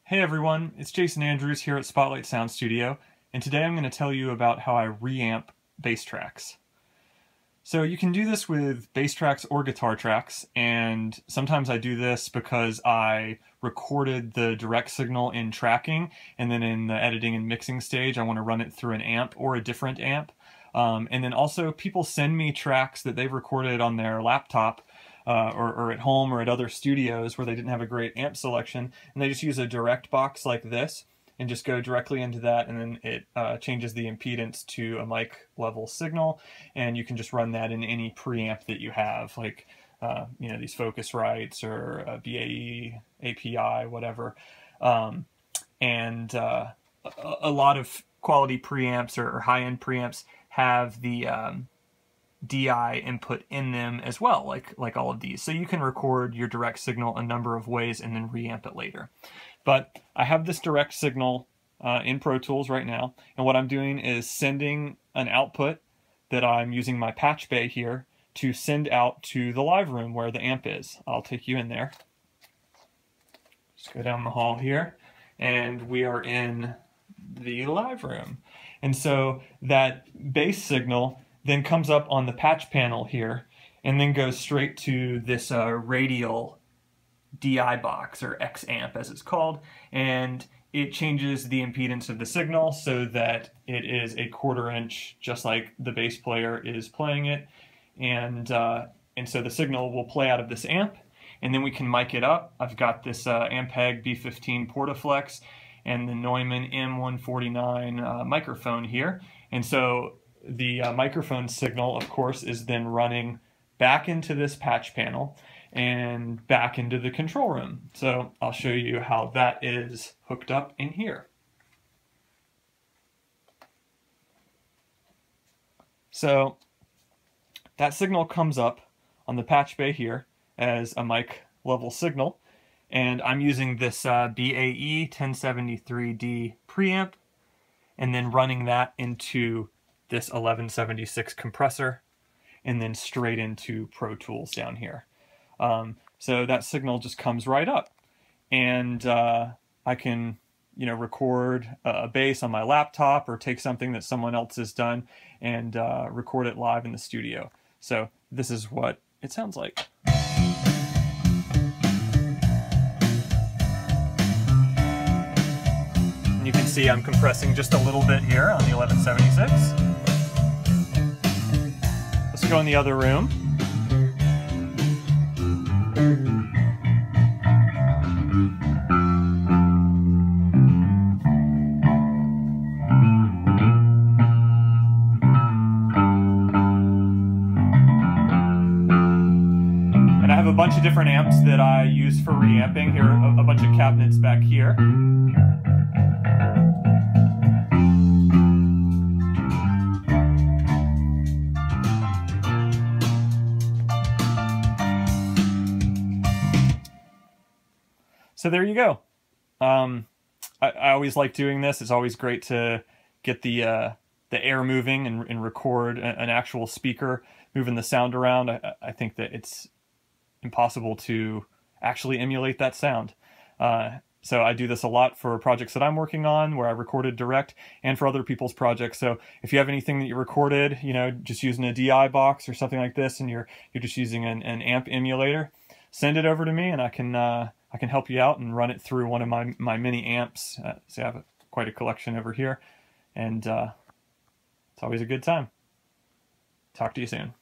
Hey everyone, it's Jason Andrews here at Spotlight Sound Studio, and today I'm going to tell you about how I reamp bass tracks. So you can do this with bass tracks or guitar tracks, and sometimes I do this because I recorded the direct signal in tracking, and then in the editing and mixing stage I want to run it through an amp or a different amp. And then also people send me tracks that they've recorded on their laptop or at home or at other studios where they didn't have a great amp selection, and they just use a direct box like this and just go directly into that, and then it changes the impedance to a mic level signal, and you can just run that in any preamp that you have, like these Focusrites or BAE, API, whatever. A lot of quality preamps or high-end preamps have the DI input in them as well, like all of these. So you can record your direct signal a number of ways and then reamp it later. But I have this direct signal in Pro Tools right now, and what I'm doing is sending an output that I'm using my patch bay here to send out to the live room where the amp is. I'll take you in there. Just go down the hall here, and we are in the live room. And so that bass signal then comes up on the patch panel here and then goes straight to this radial DI box, or X amp as it's called, and it changes the impedance of the signal so that it is a 1/4 inch, just like the bass player is playing it, and so the signal will play out of this amp, and then we can mic it up. I've got this Ampeg B15 Portaflex and the Neumann M149 microphone here, and so the microphone signal, of course, is then running back into this patch panel and back into the control room. So I'll show you how that is hooked up in here. So that signal comes up on the patch bay here as a mic level signal, and I'm using this BAE 1073D preamp and then running that into this 1176 compressor and then straight into Pro Tools down here. So that signal just comes right up, and I can record a bass on my laptop or take something that someone else has done and record it live in the studio. So this is what it sounds like. And you can see I'm compressing just a little bit here on the 1176. Let's go in the other room. And I have a bunch of different amps that I use for reamping. Here are a bunch of cabinets back here. So there you go. I always like doing this. It's always great to get the air moving and record an actual speaker moving the sound around. I think that it's impossible to actually emulate that sound. So I do this a lot for projects that I'm working on where I recorded direct, and for other people's projects. So if you have anything that you recorded, just using a DI box or something like this, and you're just using an amp emulator, send it over to me and I can help you out and run it through one of my mini amps. So I have quite a collection over here, and it's always a good time. Talk to you soon.